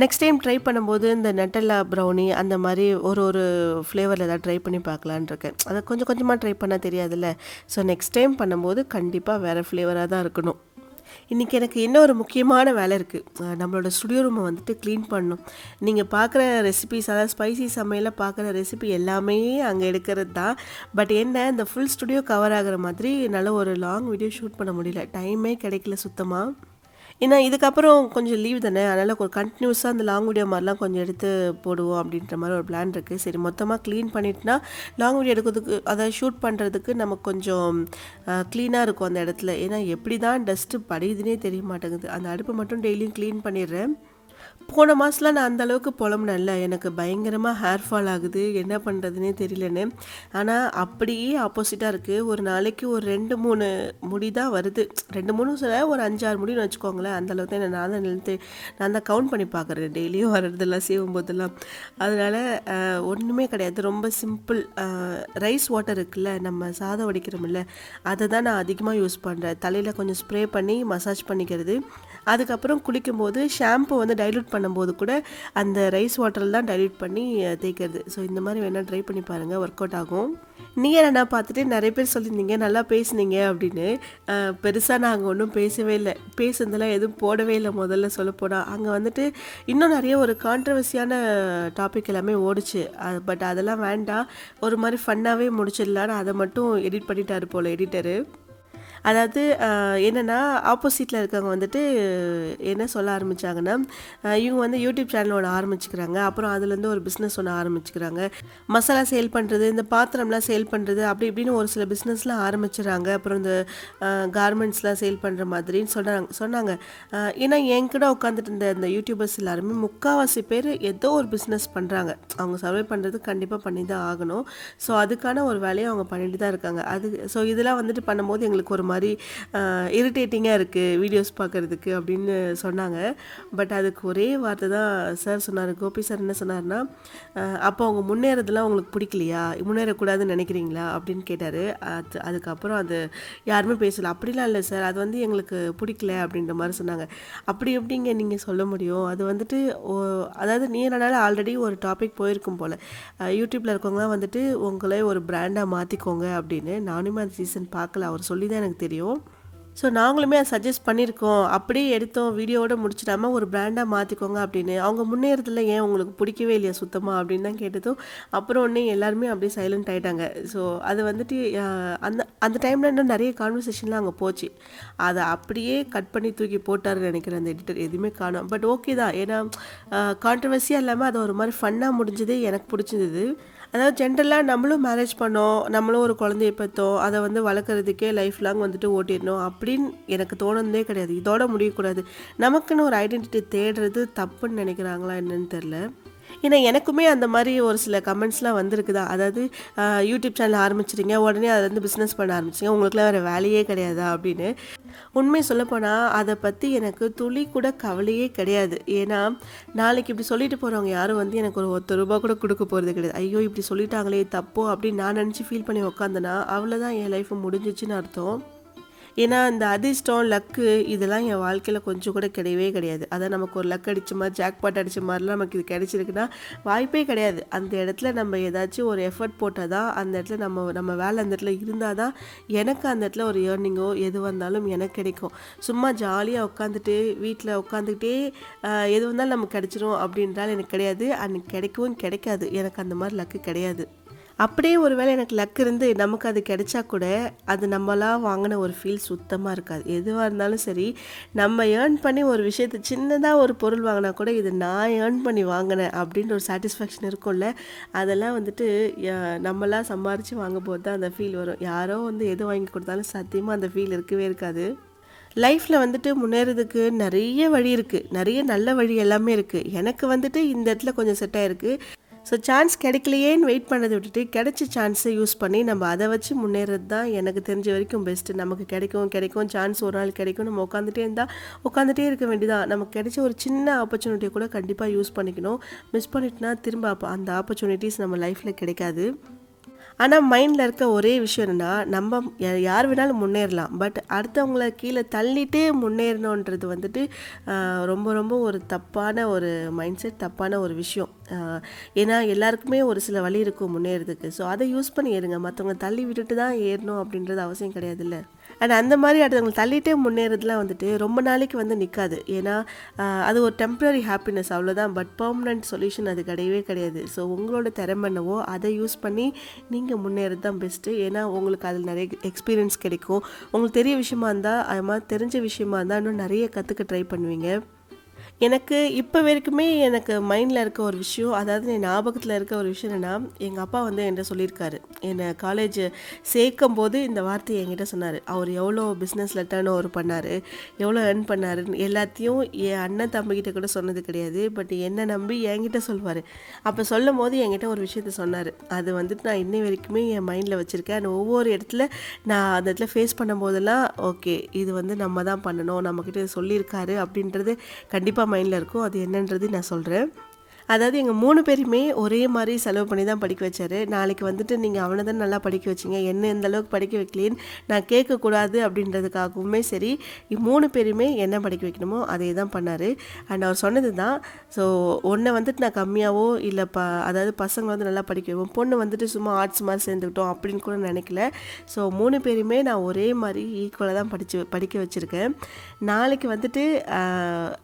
நெக்ஸ்ட் டைம் ட்ரை பண்ணும்போது இந்த நெட்டல்லா ப்ரௌனி அந்த மாதிரி ஒரு ஃப்ளேவரில் ஏதாவது ட்ரை பண்ணி பார்க்கலான்னு இருக்கேன். அதை கொஞ்சம் கொஞ்சமாக ட்ரை பண்ணால் தெரியாதுல்ல. ஸோ நெக்ஸ்ட் டைம் பண்ணும்போது கண்டிப்பாக வேறு ஃப்ளேவராக தான் இருக்கணும். இன்றைக்கி எனக்கு இன்னொரு முக்கியமான வேலை இருக்குது. நம்மளோட ஸ்டுடியோ ரூமை வந்துட்டு க்ளீன் பண்ணணும். நீங்கள் பார்க்குற ரெசிபீஸ், அதாவது ஸ்பைசி சமையலில் பார்க்குற ரெசிபி எல்லாமே அங்கே எடுக்கிறது தான். பட் என்ன, இந்த ஃபுல் ஸ்டுடியோ கவர் ஆகிற மாதிரி நல்ல ஒரு லாங் வீடியோ ஷூட் பண்ண முடியல. டைமே கிடைக்கல சுத்தமாக. ஏன்னா இதுக்கப்புறம் கொஞ்சம் லீவ் தானே, அதனால் ஒரு கண்டினியூஸாக அந்த லாங் வீடியோ மாதிரிலாம் கொஞ்சம் எடுத்து போடுவோம் அப்படின்ற மாதிரி ஒரு பிளான் இருக்குது. சரி, மொத்தமாக க்ளீன் பண்ணிட்டுனா லாங் வீடியோ எடுக்கிறதுக்கு, அதாவது ஷூட் பண்ணுறதுக்கு நமக்கு கொஞ்சம் க்ளீனாக இருக்கும் அந்த இடத்துல. ஏன்னா எப்படி தான் டஸ்ட்டு படியுதுன்னே தெரிய மாட்டேங்குது. அந்த அடுப்பு மட்டும் டெய்லியும் க்ளீன் பண்ணிடுறேன். போன மாதம்லாம் நான் அந்தளவுக்கு புலம்புனேன்ல, எனக்கு பயங்கரமாக ஹேர் ஃபால் ஆகுது, என்ன பண்ணுறதுனே தெரியலன்னு. ஆனால் அப்படியே ஆப்போசிட்டாக இருக்குது. ஒரு நாளைக்கு ஒரு 2-3 முடி தான் வருது. 2-3 சொல்ல, ஒரு 5-6 முடின்னு வச்சுக்கோங்களேன். அந்தளவுக்கு தான் நான் தான் கவுண்ட் பண்ணி பார்க்குறேன் டெய்லியும் வர்றதெல்லாம், செய்யும் போதெல்லாம். அதனால் ஒன்றுமே கிடையாது. ரொம்ப சிம்பிள். ரைஸ் வாட்டர் இருக்குல்ல, நம்ம சாதம் வடிக்கிறோம்ல, அதை தான் நான் அதிகமாக யூஸ் பண்ணுறேன். தலையில் கொஞ்சம் ஸ்ப்ரே பண்ணி மசாஜ் பண்ணிக்கிறது. அதுக்கப்புறம் குளிக்கும்போது ஷாம்பு வந்து டைல்யூட் பண்ணும்போது கூட அந்த ரைஸ் வாட்டரில் தான் டைல்யூட் பண்ணி தேய்க்கிறது. ஸோ இந்த மாதிரி வேணால் ட்ரை பண்ணி பாருங்கள், ஒர்க் அவுட் ஆகும். நீங்கள் என்ன பார்த்துட்டு நிறைய பேர் சொல்லியிருந்தீங்க நல்லா பேசுனீங்க அப்படின்னு. பெருசாக நாங்கள் ஒன்றும் பேசவே இல்லை. பேசுனதெல்லாம் எதுவும் போடவே இல்லை. முதல்ல சொல்லப்போனால் அங்கே வந்துட்டு இன்னும் நிறைய ஒரு கான்ட்ரவர்சியான டாபிக் எல்லாமே ஓடிச்சு. பட் அதெல்லாம் வேண்டாம், ஒரு மாதிரி ஃபன்னாகவே முடிச்சிடலான்னு அதை மட்டும் எடிட் பண்ணிட்டாரு போல் எடிட்டரு. அதாவது என்னென்னா, ஆப்போசிட்டில் இருக்கவங்க வந்துட்டு என்ன சொல்ல ஆரம்பித்தாங்கன்னா, இவங்க வந்து யூடியூப் சேனல் ஒன்று ஆரம்பிச்சுக்கிறாங்க. அப்புறம் அதுலேருந்து ஒரு பிஸ்னஸ் ஒன்று ஆரம்பிச்சுக்கிறாங்க. மசாலா சேல் பண்ணுறது, இந்த பாத்திரம்லாம் சேல் பண்ணுறது, அப்படி இப்படின்னு ஒரு சில பிஸ்னஸ்லாம் ஆரம்பிச்சுறாங்க. அப்புறம் இந்த கார்மெண்ட்ஸ்லாம் சேல் பண்ணுற மாதிரின்னு சொன்னாங்க. ஏன்னா என்கிட்ட உட்காந்துட்டு இருந்த இந்த யூடியூபர்ஸ் எல்லாருமே முக்கால்வாசி பேர் ஏதோ ஒரு பிஸ்னஸ் பண்ணுறாங்க. அவங்க சர்வே பண்ணுறது கண்டிப்பாக பண்ணி தான் ஆகணும். ஸோ அதுக்கான ஒரு வேலையை அவங்க பண்ணிட்டு தான் இருக்காங்க. ஸோ இதெல்லாம் வந்துட்டு பண்ணும்போது எங்களுக்கு ஒரு மாதிரி இரிட்டேட்டிங்காக இருக்குது வீடியோஸ் பார்க்குறதுக்கு அப்படின்னு சொன்னாங்க. பட் அதுக்கு ஒரே வார்த்தை தான் சார் சொன்னார். கோபி சார் என்ன சொன்னார்னா, அப்போ அவங்க முன்னேறதெல்லாம் உங்களுக்கு பிடிக்கலையா, முன்னேறக்கூடாதுன்னு நினைக்கிறீங்களா அப்படின்னு கேட்டார். அதுக்கப்புறம் அது யாருமே பேசலை. அப்படிலாம் இல்லை சார், அது வந்து எங்களுக்கு பிடிக்கல அப்படின்ற மாதிரி சொன்னாங்க. அப்படி எப்படிங்க நீங்கள் சொல்ல முடியும்? அது வந்துட்டு அதாவது நீனால ஆல்ரெடி ஒரு டாபிக் போயிருக்கும் போல், யூடியூப்பில் இருக்கவங்களாம் வந்துட்டு உங்களே ஒரு பிராண்டாக மாற்றிக்கோங்க அப்படின்னு. நானுமே அந்த சீசன் பார்க்கல, அவர் சொல்லி தான் எனக்கு தெரியும். ஸோ நாங்களுமே அதை சஜஸ்ட் பண்ணியிருக்கோம். அப்படியே எடுத்தோம், வீடியோவோட முடிச்சிடாமல் ஒரு பிராண்டாக மாற்றிக்கோங்க அப்படின்னு. அவங்க முன்னேறதில்ல, ஏன் உங்களுக்கு பிடிக்கவே இல்லையா சுத்தமாக அப்படின்னு தான் கேட்டதும், அப்புறம் ஒன்றே எல்லாருமே அப்படியே சைலண்ட் ஆகிட்டாங்க. ஸோ அது வந்துட்டு அந்த அந்த டைமில் இன்னும் நிறைய கான்வர்சேஷன்லாம் அங்கே போச்சு. அதை அப்படியே கட் பண்ணி தூக்கி போட்டாருன்னு நினைக்கிறேன் அந்த எடிட்டர். எதுவுமே காணோம். பட் ஓகே தான், ஏன்னா கான்ட்ரவர்சியாக இல்லாமல் அது ஒரு மாதிரி ஃபன்னாக முடிஞ்சது, எனக்கு பிடிச்சிருந்தது. அதாவது ஜென்ரலாக நம்மளும் மேரேஜ் பண்ணோம், நம்மளும் ஒரு குழந்தைய பெற்றோம், அதை வந்து வளர்க்குறதுக்கே லைஃப் லாங் வந்துட்டு ஓட்டிடணும் அப்படின்னு எனக்கு தோணுனதே கிடையாது. இதோட முடியக்கூடாது. நமக்குன்னு ஒரு ஐடென்டிட்டி தேடுறது தப்புன்னு நினைக்கிறாங்களா என்னன்னு தெரில. ஏன்னா எனக்குமே அந்த மாதிரி ஒரு சில கமெண்ட்ஸ்லாம் வந்திருக்கு தான். அதாவது யூடியூப் சேனல் ஆரம்பிச்சிட்டிங்க, உடனே அதை வந்து பிஸ்னஸ் பண்ண ஆரம்பிச்சிங்க, உங்களுக்குலாம் வேறு வேலையே கிடையாதா அப்படின்னு. உண்மை சொல்லப்போனால் அதை பற்றி எனக்கு துளி கூட கவலையே கிடையாது. ஏன்னா நாளைக்கு இப்படி சொல்லிட்டு போகிறவங்க யாரும் வந்து எனக்கு ஒரு ₹1 கூட கொடுக்க போகிறது கிடையாது. ஐயோ இப்படி சொல்லிட்டாங்களே தப்போ அப்படின்னு நான் நினச்சி ஃபீல் பண்ணி உக்காந்தேன்னா அவ்வளோதான், என் லைஃப் முடிஞ்சிச்சுன்னு அர்த்தம். ஏன்னா இந்த அதிர்ஷ்டம், லக்கு இதெல்லாம் என் வாழ்க்கையில் கொஞ்சம் கூட கிடையவே கிடையாது. அதான் நமக்கு ஒரு லக் அடித்த மாதிரி, ஜாக்பாட் அடித்த மாதிரிலாம் நமக்கு இது கிடைச்சிருக்குன்னா வாய்ப்பே கிடையாது. அந்த இடத்துல நம்ம ஏதாச்சும் ஒரு எஃபர்ட் போட்டால் தான், அந்த இடத்துல நம்ம வேலை அந்த இடத்துல இருந்தால் தான் எனக்கு அந்த இடத்துல ஒரு ஏர்னிங்கோ எது வந்தாலும் எனக்கு கிடைக்கும். சும்மா ஜாலியாக உட்காந்துட்டு வீட்டில் உட்காந்துக்கிட்டே எது வந்தாலும் நமக்கு கிடைச்சிரும் அப்படின்றால் எனக்கு கிடையாது. அன்றைக்கி கிடைக்கவும் கிடைக்காது. எனக்கு அந்த மாதிரி லக்கு கிடையாது. அப்படியே ஒரு வேளை எனக்கு லக் இருந்து நமக்கு அது கிடைச்சா கூட அது நம்மளாக வாங்கின ஒரு ஃபீல் சுத்தமாக இருக்காது. எதுவாக இருந்தாலும் சரி, நம்ம ஏர்ன் பண்ணி ஒரு விஷயத்தை சின்னதாக ஒரு பொருள் வாங்கினா கூட இது நான் ஏர்ன் பண்ணி வாங்கினேன் அப்படின்ற ஒரு சாட்டிஸ்ஃபேக்ஷன் இருக்கும்ல, அதெல்லாம் வந்துட்டு நம்மளாக சம்பாரித்து வாங்கும்போது தான் அந்த ஃபீல் வரும். யாரோ வந்து எது வாங்கி கொடுத்தாலும் சத்தியமாக அந்த ஃபீல் இருக்கவே இருக்காது. லைஃப்பில் வந்துட்டு முன்னேறதுக்கு நிறைய வழி இருக்குது, நிறைய நல்ல வழி எல்லாமே இருக்குது. எனக்கு வந்துட்டு இந்த இடத்துல கொஞ்சம் செட் ஆகிருக்கு. ஸோ சான்ஸ் கிடைக்கலையேன்னு வெயிட் பண்ணதை விட்டுட்டு கிடைச்ச சான்ஸை யூஸ் பண்ணி நம்ம அதை வச்சு முன்னேறது தான் எனக்கு தெரிஞ்ச வரைக்கும் பெஸ்ட்டு. நமக்கு கிடைக்கும் சான்ஸ் ஒரு நாள் கிடைக்கும், நம்ம உட்காந்துட்டே இருக்க வேண்டியதான். நமக்கு கிடைச்ச ஒரு சின்ன ஆப்பர்ச்சுனிட்டியை கூட கண்டிப்பாக யூஸ் பண்ணிக்கணும். மிஸ் பண்ணிட்டுனா திரும்ப அந்த ஆப்பர்ச்சுனிட்டிஸ் நம்ம லைஃப்பில் கிடைக்காது. ஆனால் மைண்டில் இருக்க ஒரே விஷயம் என்னென்னா, நம்ம யார் வேணாலும் முன்னேறலாம், பட் அடுத்தவங்கள கீழே தள்ளிட்டு முன்னேறணுன்றது வந்துட்டு ரொம்ப ரொம்ப ஒரு தப்பான ஒரு மைண்ட் செட், தப்பான ஒரு விஷயம். ஏன்னா எல்லாருக்குமே ஒரு சில வழி இருக்கும் முன்னேறதுக்கு. ஸோ அதை யூஸ் பண்ணி ஏறுங்க. மற்றவங்க தள்ளி விட்டுட்டு தான் ஏறணும் அப்படின்றது அவசியம் கிடையாதுல்ல. அண்ட் அந்த மாதிரி அடுத்தவங்களை தள்ளிட்டே முன்னேறதுலாம் வந்துட்டு ரொம்ப நாளைக்கு வந்து நிற்காது. ஏன்னா அது ஒரு டெம்ப்ரரி ஹாப்பினஸ் அவ்வளோதான். பட் பெர்மனன்ட் சொல்யூஷன் அது கிடையவே கிடையாது. ஸோ உங்களோட திறமை என்னவோ அதை யூஸ் பண்ணி நீங்கள் முன்னேறது தான் பெஸ்ட்டு. ஏன்னா உங்களுக்கு அதில் நிறைய எக்ஸ்பீரியன்ஸ் கிடைக்கும். உங்களுக்கு தெரிய விஷயமா இருந்தால் அது மாதிரி தெரிஞ்ச விஷயமா இருந்தால் இன்னும் நிறைய கற்றுக்க ட்ரை பண்ணுவீங்க. எனக்கு இப்போ வரைக்குமே எனக்கு மைண்டில் இருக்க ஒரு விஷயம், அதாவது என் ஞாபகத்தில் இருக்க ஒரு விஷயம் என்னென்னா, எங்கள் அப்பா வந்து என்கிட்ட சொல்லியிருக்காரு. என்னை காலேஜ் சேர்க்கும்போது இந்த வார்த்தையை என்கிட்ட சொன்னார். அவர் எவ்வளோ பிஸ்னஸில் டர்ன் ஓவர் பண்ணார், எவ்வளோ ஏர்ன் பண்ணாருன்னு எல்லாத்தையும் என் அண்ணன் தம்பிக்கிட்ட கூட சொன்னது கிடையாது. பட் என்னை நம்பி என்கிட்ட சொல்வார். அப்போ சொல்லும் போது என்கிட்ட ஒரு விஷயத்த சொன்னார். அது வந்துட்டு நான் இன்னை வரைக்குமே என் மைண்டில் வச்சுருக்கேன். அண்ட் ஒவ்வொரு இடத்துல நான் அந்த இடத்துல ஃபேஸ் பண்ணும்போதெல்லாம் ஓகே இது வந்து நம்ம தான் பண்ணணும், நம்மக்கிட்ட சொல்லியிருக்காரு அப்படின்றது கண்டிப்பாக மைண்டில் இருக்கும். அது என்னன்றது நான் சொல்கிறேன். அதாவது எங்கள் 3 பேருமே ஒரே மாதிரி செலவு பண்ணி தான் படிக்க வச்சார். நாளைக்கு வந்துட்டு நீங்கள் அவனை தான் நல்லா படிக்க வச்சிங்க, என்ன எந்த அளவுக்கு படிக்க வைக்கலேன்னு நான் கேட்கக்கூடாது அப்படின்றதுக்காகவுமே சரி, 3 பேருமே என்ன படிக்க வைக்கணுமோ அதே தான் பண்ணார். அண்ட் அவர் சொன்னது தான், ஸோ ஒன்றை வந்துட்டு நான் கம்மியாகவோ இல்லை அதாவது பசங்க வந்து நல்லா படிக்க வைப்போம், பொண்ணு வந்துட்டு சும்மா ஆர்ட்ஸ் மாதிரி சேர்ந்துக்கிட்டோம் அப்படின்னு கூட நினைக்கல. ஸோ 3 பேருமே நான் ஒரே மாதிரி ஈக்குவலாக தான் படிக்க வச்சுருக்கேன். நாளைக்கு வந்துட்டு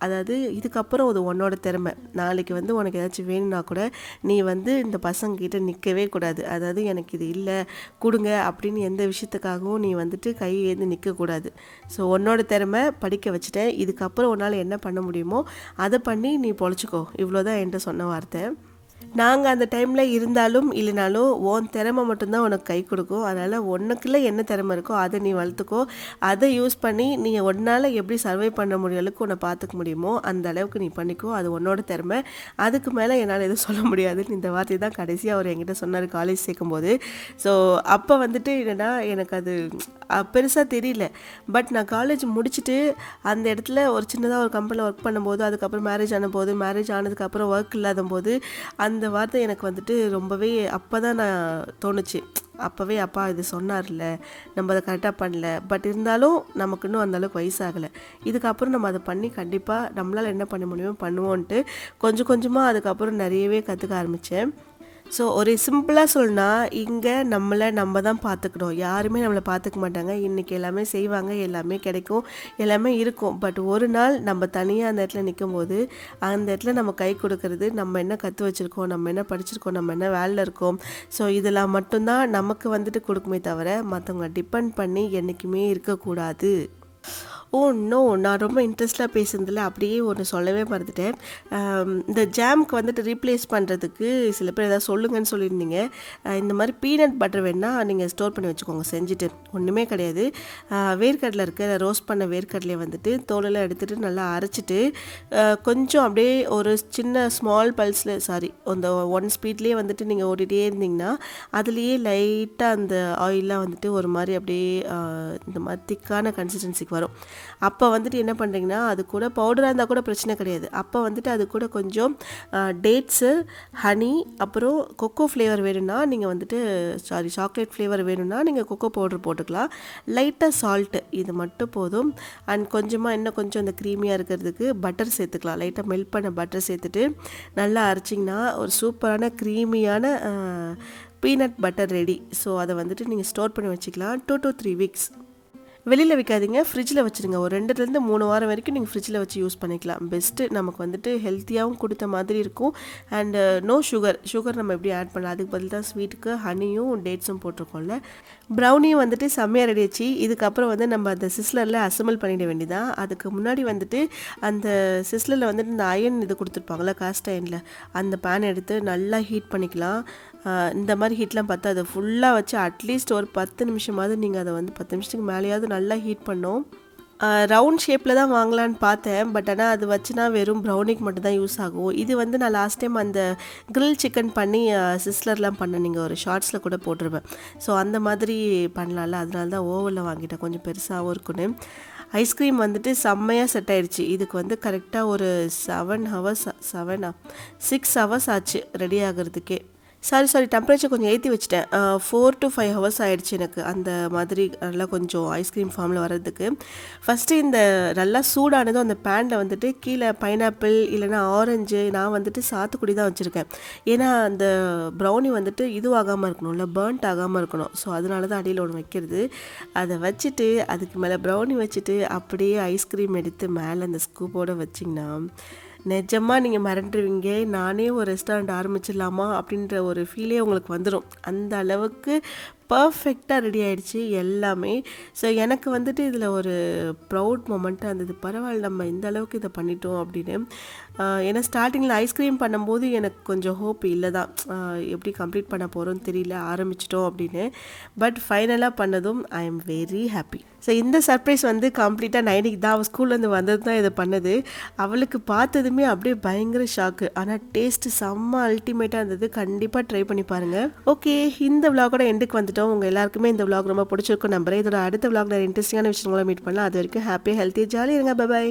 அதாவது இதுக்கப்புறம் அது உன்னோட திறமை. நாளைக்கு வந்து உனக்கு ஏதாச்சும் வேணும்னா கூட நீ வந்து இந்த பசங்கக்கிட்ட நிற்கவே கூடாது. அதாவது எனக்கு இது இல்லை கொடுங்க அப்படின்னு எந்த விஷயத்துக்காகவும் நீ வந்துட்டு கை ஏந்து நிற்கக்கூடாது. ஸோ உன்னோட திறமை படிக்க வச்சுட்டேன், இதுக்கப்புறம் உன்னால் என்ன பண்ண முடியுமோ அதை பண்ணி நீ பொழைச்சிக்கோ. இவ்வளோதான் என்கிட்ட சொன்ன வார்த்தை. நாங்கள் அந்த டைமில் இருந்தாலும் இல்லைனாலும் உன் திறமை மட்டும்தான் உனக்கு கை கொடுக்கும். அதனால் உனக்குள்ள என்ன திறமை இருக்கோ அதை நீ வளர்த்துக்கோ. அதை யூஸ் பண்ணி நீ உன்னால் எப்படி சர்வை பண்ண முடிய அளவுக்கு உன்னை பார்த்துக்க முடியுமோ அந்த அளவுக்கு நீ பண்ணிக்கோ. அது உன்னோட திறமை. அதுக்கு மேலே என்னால் எதுவும் சொல்ல முடியாதுன்னு இந்த வார்த்தை தான் கடைசியாக அவர் என்கிட்ட சொன்னார் காலேஜ் சேர்க்கும்போது. ஸோ அப்போ வந்துட்டு என்னென்னா எனக்கு அது பெருசாக தெரியல. பட் நான் காலேஜ் முடிச்சுட்டு அந்த இடத்துல ஒரு சின்னதாக ஒரு கம்பெனியில் ஒர்க் பண்ணும்போது, அதுக்கப்புறம் மேரேஜ் ஆனதுக்கப்புறம் ஒர்க் இல்லாத போது அந்த வார்த்தை எனக்கு வந்துட்டு ரொம்பவே அப்போ தான் நான் தோணுச்சு. அப்போவே அப்பா இது சொன்னார்ல, நம்ம அதை கரெக்டாக பண்ணல, பட் இருந்தாலும் நமக்கு இன்னும் அந்தளவுக்கு வயசாகலை, இதுக்கப்புறம் நம்ம அதை பண்ணி கண்டிப்பாக நம்மளால் என்ன பண்ண முடியுமோ பண்ணுவோன்ட்டு கொஞ்சம் கொஞ்சமாக அதுக்கப்புறம் நிறையவே கற்றுக்க ஆரம்பித்தேன். ஸோ ஒரு சிம்பிளாக சொல்லணும்னா இங்கே நம்ம தான் பார்த்துக்கணும். யாருமே நம்மளை பார்த்துக்க மாட்டாங்க. இன்றைக்கி எல்லாமே செய்வாங்க, எல்லாமே கிடைக்கும், எல்லாமே இருக்கும். பட் ஒரு நாள் நம்ம தனியாக அந்த இடத்துல நிற்கும்போது அந்த இடத்துல நம்ம கை கொடுக்கறது நம்ம என்ன கற்று வச்சுருக்கோம், நம்ம என்ன படிச்சிருக்கோம், நம்ம என்ன வேலையில் இருக்கோம், ஸோ இதெல்லாம் மட்டும்தான் நமக்கு வந்துட்டு கொடுக்குமே தவிர மற்றவங்க டிபெண்ட் பண்ணி என்றைக்குமே இருக்கக்கூடாது. ஓ நோ, நான் ரொம்ப இன்ட்ரெஸ்டாக பேசுனதில் அப்படியே ஒன்று சொல்லவே மறந்துட்டேன். இந்த ஜாம்க்கு வந்துட்டு ரீப்ளேஸ் பண்ணுறதுக்கு சில பேர் ஏதாவது சொல்லுங்கன்னு சொல்லியிருந்தீங்க. இந்த மாதிரி பீனட் பட்டர் வேணால் நீங்கள் ஸ்டோர் பண்ணி வச்சுக்கோங்க செஞ்சுட்டு. ஒன்றுமே கிடையாது. வேர்க்கடலை இருக்க ரோஸ்ட் பண்ண வேர்க்கடலையை வந்துட்டு தோலெல்லாம் எடுத்துகிட்டு நல்லா அரைச்சிட்டு கொஞ்சம் அப்படியே ஒரு சின்ன ஸ்மால் பல்ஸில் அந்த 1 ஸ்பீட்லேயே வந்துட்டு நீங்கள் ஓடிட்டே இருந்தீங்கன்னா அதுலேயே லைட்டாக அந்த ஆயிலெலாம் வந்துட்டு ஒரு மாதிரி அப்படியே இந்த மாதிரி திக்கான கன்சிஸ்டன்சிக்கு வரும். அப்போ வந்துட்டு என்ன பண்ணுறீங்கன்னா அது கூட பவுடராக இருந்தால் கூட பிரச்சனை கிடையாது. அப்போ வந்துட்டு அது கூட கொஞ்சம் டேட்ஸு, ஹனி, அப்புறம் கொக்கோ ஃப்ளேவர் வேணும்னா நீங்கள் வந்துட்டு சாக்லேட் ஃப்ளேவர் வேணும்னா நீங்கள் கொக்கோ பவுடர் போட்டுக்கலாம். லைட்டாக சால்ட்டு, இது மட்டும் போதும். அண்ட் கொஞ்சமாக இன்னும் கொஞ்சம் அந்த க்ரீமியாக இருக்கிறதுக்கு பட்டர் சேர்த்துக்கலாம். லைட்டாக மெல்ட் பண்ண பட்டர் சேர்த்துட்டு நல்லா அரைச்சிங்கன்னா ஒரு சூப்பரான க்ரீமியான பீனட் பட்டர் ரெடி. ஸோ அதை வந்துட்டு நீங்கள் ஸ்டோர் பண்ணி வச்சுக்கலாம் 2 to 3 வீக்ஸ். வெளியில் வைக்காதீங்க, ஃப்ரிட்ஜில் வச்சுருங்க. ஒரு 2 to 3 வாரம் வரைக்கும் நீங்கள் ஃப்ரிட்ஜில் வச்சு யூஸ் பண்ணிக்கலாம். பெஸ்ட்டு, நமக்கு வந்துட்டு ஹெல்த்தியாகவும் கொடுத்த மாதிரி இருக்கும். அண்டு நோ சுகர் நம்ம எப்படி ஆட் பண்ணலாம், அதுக்கு பதில் தான் ஸ்வீட்டுக்கு ஹனியும் டேட்ஸும் போட்டிருக்கோம்ல. ப்ரௌனியும் வந்துட்டு செம்மையாக ரெடி ஆச்சு. இதுக்கப்புறம் வந்து நம்ம அந்த சிஸ்லரில் அசம்பிள் பண்ணிட வேண்டியதான். அதுக்கு முன்னாடி வந்துட்டு அந்த சிஸ்லரில் வந்துட்டு இந்த அயன் இது கொடுத்துருப்பாங்களா காஸ்ட் அயனில், அந்த பேன் எடுத்து நல்லா ஹீட் பண்ணிக்கலாம். இந்த மாதிரி ஹீட்லாம் பார்த்தா அதை ஃபுல்லாக வச்சு அட்லீஸ்ட் ஒரு 10 நிமிஷமாவது நீங்கள் அதை வந்து 10 நிமிஷத்துக்கு மேலேயாவது நல்லா ஹீட் பண்ணோம். ரவுண்ட் ஷேப்பில் தான் வாங்கலான்னு பார்த்தேன். பட் ஆனால் அது வச்சுனா வெறும் ப்ரௌனிக்கு மட்டும் தான் யூஸ் ஆகும். இது வந்து நான் லாஸ்ட் டைம் அந்த கிரில் சிக்கன் பண்ணி சிஸ்லர்லாம் பண்ண நீங்கள் ஒரு ஷார்ட்ஸில் கூட போட்டிருப்பேன். ஸோ அந்த மாதிரி பண்ணலாம்ல, அதனால தான் ஓவனில் வாங்கிட்டேன், கொஞ்சம் பெருசாகவும் இருக்குன்னு. ஐஸ்கிரீம் வந்துட்டு செம்மையாக செட் ஆகிடுச்சு. இதுக்கு வந்து கரெக்டாக ஒரு 6 ஹவர்ஸ் ஆச்சு ரெடி ஆகிறதுக்கே. சாரி டெம்பரேச்சர் கொஞ்சம் ஏற்றி வச்சுட்டேன். 4 to 5 ஹவர்ஸ் ஆயிடுச்சு எனக்கு அந்த மாதிரி நல்லா கொஞ்சம் ஐஸ்கிரீம் ஃபார்மில் வர்றதுக்கு. ஃபஸ்ட்டு இந்த நல்லா சூடானதும் அந்த பேனில் வந்துட்டு கீழே பைனாப்பிள் இல்லைன்னா ஆரஞ்சு, நான் வந்துட்டு சாத்துக்குடி தான் வச்சுருக்கேன். ஏன்னா அந்த ப்ரௌனி வந்துட்டு இதுவாகாமல் இருக்கணும்ல, பர்ன்ட் ஆகாமல் இருக்கணும். ஸோ அதனால தான் அடியில் ஒன்று வைக்கிறது. அதை வச்சுட்டு அதுக்கு மேலே ப்ரௌனி வச்சுட்டு அப்படியே ஐஸ்கிரீம் எடுத்து மேலே அந்த ஸ்கூப்போடு வச்சிங்கன்னா நிஜமாக நீங்கள் மறந்துடுவீங்க. நானே ஒரு ரெஸ்டாரண்ட் ஆரம்பிச்சிடலாமா அப்படின்ற ஒரு ஃபீலே உங்களுக்கு வந்துடும். அந்த அளவுக்கு பர்ஃபெக்டாக ரெடி ஆகிடுச்சு எல்லாமே. ஸோ எனக்கு வந்துட்டு இதில் ஒரு ப்ரவுட் மொமெண்ட்டாக இருந்தது. பரவாயில்ல, நம்ம இந்த அளவுக்கு இதை பண்ணிட்டோம் அப்படின்னு. ஏன்னா ஸ்டார்டிங்கில் ஐஸ்கிரீம் பண்ணும்போது எனக்கு கொஞ்சம் ஹோப் இல்லை தான், எப்படி கம்ப்ளீட் பண்ண போகிறோன்னு தெரியல, ஆரம்பிச்சிட்டோம் அப்படின்னு. பட் ஃபைனலாக பண்ணதும் I am very happy. So இந்த சர்ப்ரைஸ் வந்து கம்ப்ளீட்டாக நைனிக்கு தான், அவள் ஸ்கூல்லேருந்து வந்தது தான் இதை பண்ணது. அவளுக்கு பார்த்ததுமே அப்படியே பயங்கர ஷாக்கு. ஆனால் டேஸ்ட்டு செம்ம அல்டிமேட்டாக இருந்தது. கண்டிப்பாக ட்ரை பண்ணி பாருங்கள். ஓகே, இந்த விலாகோட எண்டுக்கு வந்துட்டோம். உங்கள் எல்லாருக்குமே இந்த விலாக் ரொம்ப பிடிச்சிருக்கும் நம்புறேன். இதோட அடுத்த விலாக் நிறைய இன்ட்ரெஸ்டிங்கான விஷயங்களை மீட் பண்ணலாம். அது வரைக்கும் ஹாப்பியாக ஹெல்த்தியாக ஜாலியாக இருங்க. பை.